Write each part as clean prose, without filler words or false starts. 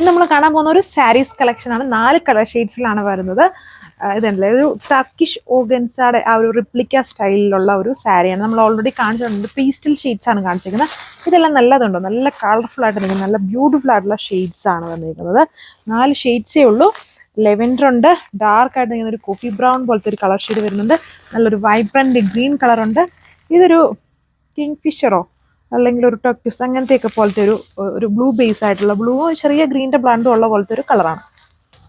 നമ്മൾ കാണാൻ പോകുന്ന ഒരു സാരീസ് കളക്ഷൻ ആണ്. 4 കളർ ഷെയ്ഡ്സിലാണ് വരുന്നത്. ഇതല്ലേ ഒരു ടർക്കിഷ് ഓർഗൻസയുടെ ആ ഒരു റിപ്ലിക്ക സ്റ്റൈലിലുള്ള ഒരു സാരിയാണ്. നമ്മൾ ഓൾറെഡി കാണിച്ചിട്ടുണ്ട്. പീസ്റ്റൽ ഷെയ്ഡ്സ് ആണ് കാണിച്ചിരിക്കുന്നത്. ഇതെല്ലാം നല്ലതുണ്ടോ, നല്ല കളർഫുൾ ആയിട്ട് നിൽക്കുന്നത്, നല്ല ബ്യൂട്ടിഫുൾ ആയിട്ടുള്ള ഷെയ്ഡ്സ് ആണ് വന്നിരിക്കുന്നത്. 4 ഷെയ്ഡ്സേ ഉള്ളൂ. ലെവൻഡർ ഉണ്ട്, ഡാർക്ക് ആയിട്ട് നിൽക്കുന്ന ഒരു കോഫി ബ്രൗൺ പോലത്തെ ഒരു കളർ ഷെയ്ഡ് വരുന്നുണ്ട്, നല്ലൊരു വൈബ്രന്റ് ഗ്രീൻ കളർ ഉണ്ട്. ഇതൊരു കിങ് ഫിഷറോ അല്ലെങ്കിൽ ഒരു ടർക്കിസ് അങ്ങനത്തെയൊക്കെ പോലത്തെ ഒരു ബ്ലൂ ബേസ് ആയിട്ടുള്ള ബ്ലൂ ചെറിയ ഗ്രീൻ്റെ ബ്ലണ്ടും ഉള്ള പോലത്തെ ഒരു കളറാണ്.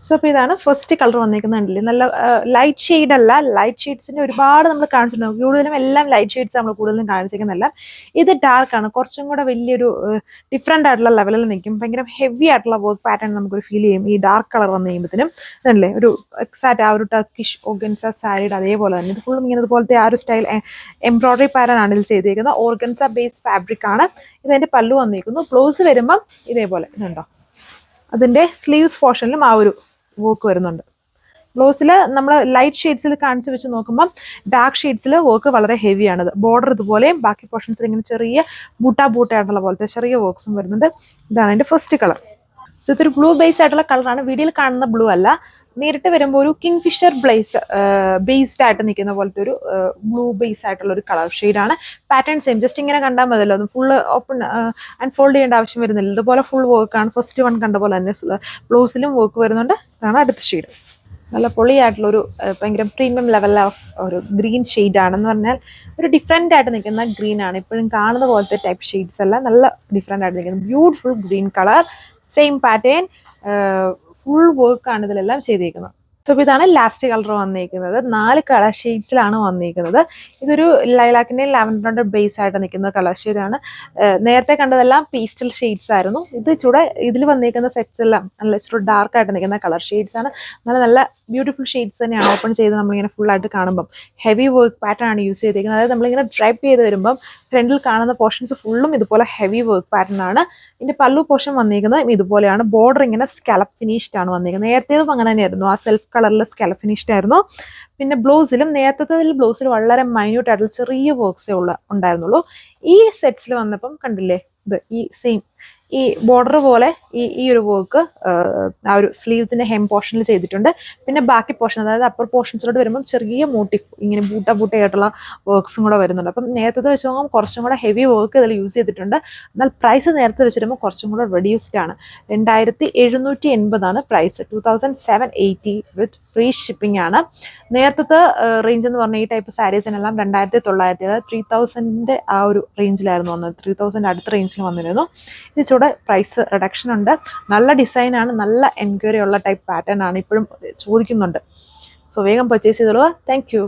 സോ അപ്പോൾ ഇതാണ് ഫസ്റ്റ് കളർ വന്നിരിക്കുന്നുണ്ടല്ലേ. നല്ല ലൈറ്റ് ഷെയ്ഡ് അല്ല, ലൈറ്റ് ഷെയ്ഡ്സിൻ്റെ ഒരുപാട് നമ്മൾ കാണിച്ചിട്ടുണ്ടാവും. കൂടുതലും എല്ലാം ലൈറ്റ് ഷെയ്ഡ്സ് നമ്മൾ കൂടുതലും കാണിച്ചിരിക്കുന്നതല്ല. ഇത് ഡാർക്കാണ്, കുറച്ചും കൂടെ വലിയൊരു ഡിഫറെൻ്റ് ആയിട്ടുള്ള ലെവലിൽ നിൽക്കും. ഭയങ്കര ഹെവി ആയിട്ടുള്ള വർക്ക് പാറ്റേൺ നമുക്കൊരു ഫീൽ ചെയ്യും ഈ ഡാർക്ക് കളർ വന്നു കഴിയുമ്പോഴത്തേനും. ഇതല്ലേ ഒരു എക്സാക്റ്റ് ആ ഒരു ടർക്കിഷ് ഓർഗൻസ സാരിയുടെ അതേപോലെ തന്നെ ഇത് ഫുള്ളും ഇങ്ങനെ ഇതുപോലത്തെ ആ ഒരു സ്റ്റൈൽ എംബ്രോയ്ഡറി പാറ്റേൺ ആണ് ഇതിൽ ചെയ്തിരിക്കുന്നത്. ഓർഗൻസ ബേസ് ഫാബ്രിക് ആണ്. ഇതിൻ്റെ പല്ലു വന്നിരിക്കുന്നു. ബ്ലൗസ് വരുമ്പം ഇതേപോലെ ഇതുണ്ടോ, അതിൻ്റെ സ്ലീവ്സ് പോർഷനിലും ആ ഒരു വർക്ക് വരുന്നുണ്ട്. ബ്ലൗസിൽ നമ്മൾ ലൈറ്റ് ഷെയ്ഡ്സിൽ കാണിച്ച് വെച്ച് നോക്കുമ്പോൾ ഡാർക്ക് ഷെയ്ഡ്സിൽ വർക്ക് വളരെ ഹെവിയാണിത്. ബോർഡർ ഇതുപോലെയും ബാക്കി പോർഷൻസിൽ ഇങ്ങനെ ചെറിയ ബൂട്ടായിട്ടുള്ള പോലത്തെ ചെറിയ വർക്ക്സും വരുന്നുണ്ട്. ഇതാണ് എൻ്റെ ഫസ്റ്റ് കളർ. സോ ഇതൊരു ബ്ലൂ ബേസ് ആയിട്ടുള്ള കളറാണ്. വീഡിയോയിൽ കാണുന്ന ബ്ലൂ അല്ല, നേരിട്ട് വരുമ്പോൾ ഒരു കിങ് ഫിഷർ ബേസ്ഡ് ആയിട്ട് നിൽക്കുന്ന പോലത്തെ ഒരു ബ്ലൂ ബേസ് ആയിട്ടുള്ള ഒരു കളർ ഷെയ്ഡാണ്. പാറ്റേൺ സെയിം, ജസ്റ്റ് ഇങ്ങനെ കണ്ടാൽ മതിയല്ലോ, അത് ഫുള്ള് ഓപ്പൺ അൺഫോൾഡ് ചെയ്യേണ്ട ആവശ്യം വരുന്നില്ല. ഇതുപോലെ ഫുൾ വർക്കാണ്. ഫസ്റ്റ് വൺ കണ്ട പോലെ തന്നെ ബ്ലൗസിലും വർക്ക് വരുന്നുണ്ട്. ഇതാണ് അടുത്ത ഷെയ്ഡ്. നല്ല പൊളിയായിട്ടുള്ളൊരു ഭയങ്കര പ്രീമിയം ലെവൽ ഓഫ് ഒരു ഗ്രീൻ ഷെയ്ഡാണെന്ന് പറഞ്ഞാൽ ഒരു ഡിഫറെൻ്റ് ആയിട്ട് നിൽക്കുന്ന ഗ്രീൻ ആണ്. ഇപ്പോഴും കാണുന്ന പോലത്തെ ടൈപ്പ് ഷെയ്ഡ്സ് അല്ല, നല്ല ഡിഫറെൻ്റ് ആയിട്ട് നിൽക്കുന്നത് beautiful green colour, same pattern, full വർക്കാണ് ഇതിലെല്ലാം ചെയ്തിരിക്കുന്നത്. സോ ഇതാണ് ലാസ്റ്റ് കളർ വന്നിരിക്കുന്നത്. 4 കളർ ഷെയ്ഡ്സിലാണ് വന്നിരിക്കുന്നത്. ഇതൊരു ലൈലാക്കിൻ്റെ ലാവൻഡറിൻ്റെ ബേസ് ആയിട്ട് നിൽക്കുന്ന കളർ ഷെയ്ഡാണ്. നേരത്തെ കണ്ടതെല്ലാം പീസ്റ്റൽ ഷെയ്ഡ്സ് ആയിരുന്നു. ഇത് ചൂടെ ഇതിൽ വന്നിരിക്കുന്ന സെറ്റ്സ് എല്ലാം നല്ല ഇച്ചിരി ഡാർക്ക് ആയിട്ട് നിൽക്കുന്ന കളർ ഷെയ്ഡ്സ് ആണ്. നല്ല ബ്യൂട്ടിഫുൾ ഷെയ്ഡ്സ് തന്നെയാണ്. ഓപ്പൺ ചെയ്ത് നമ്മളിങ്ങനെ ഫുള്ളായിട്ട് കാണുമ്പം ഹെവി വർക്ക് പാറ്റേൺ ആണ് യൂസ് ചെയ്തിരിക്കുന്നത്. അതായത് നമ്മളിങ്ങനെ ഡ്രൈപ്പ് ചെയ്ത് വരുമ്പം ഫ്രണ്ടിൽ കാണുന്ന പോർഷൻസ് ഫുള്ളും ഇതുപോലെ ഹെവി വർക്ക് പാറ്റേൺ ആണ്. ഇതിൻ്റെ പല്ലു പോർഷൻ വന്നിരിക്കുന്നത് ഇതുപോലെയാണ്. ബോർഡർ ഇങ്ങനെ സ്കാലപ്പ് ഫിനിഷ്ഡ് ആണ് വന്നിരിക്കുന്നത്. നേരത്തേതും അങ്ങനെ തന്നെയായിരുന്നു, ആ സെൽഫ് കളറിൽ സ്കാലപ്പ് ഫിനിഷ്ഡ് ആയിരുന്നു. പിന്നെ ബ്ലൗസിലും നേരത്തെ ബ്ലൗസിൽ വളരെ മൈന്യൂട്ട് ആയിട്ടുള്ള ചെറിയ വർക്ക്സേ ഉണ്ടായിരുന്നുള്ളൂ. ഈ സെറ്റ്സിൽ വന്നപ്പം കണ്ടില്ലേ, ഇത് ഈ സെയിം ഈ ബോർഡർ പോലെ ഈ ഒരു വർക്ക് ആ ഒരു സ്ലീവ്സിന്റെ ഹെം പോർഷനിൽ ചെയ്തിട്ടുണ്ട്. പിന്നെ ബാക്കി പോർഷൻ അതായത് അപ്പർ പോർഷൻസിലോട്ട് വരുമ്പം ചെറിയ മോട്ടീവ് ഇങ്ങനെ ബൂട്ടായിട്ടുള്ള വർക്ക്സും കൂടെ വരുന്നുണ്ട്. അപ്പം നേരത്തെ വെച്ച് നോക്കുമ്പോൾ കുറച്ചും കൂടെ ഹെവി വർക്ക് ഇതിൽ യൂസ് ചെയ്തിട്ടുണ്ട്. എന്നാൽ പ്രൈസ് നേരത്തെ വെച്ച് വരുമ്പോൾ കുറച്ചും കൂടെ റെഡ്യൂസ്ഡ് ആണ്. 2780 പ്രൈസ്. 2780 വിത്ത് ഫ്രീ ഷിപ്പിംഗ് ആണ്. നേരത്തെ റേഞ്ച് എന്ന് പറഞ്ഞാൽ ഈ ടൈപ്പ് സാരീസിനെല്ലാം 2900, അതായത് 3000 ആ ഒരു റേഞ്ചിലായിരുന്നു വന്നത്. 3000 അടുത്ത റേഞ്ചിൽ വന്നിരുന്നു. ഇത് പ്രൈസ് റിഡക്ഷൻ ഉണ്ട്. നല്ല ഡിസൈനാണ്, നല്ല എൻക്വയറി ഉള്ള ടൈപ്പ് പാറ്റേൺ ആണ്. ഇപ്പോഴും ചോദിക്കുന്നുണ്ട്. സോ വേഗം പർച്ചേസ് ചെയ്തോളൂ. Thank you.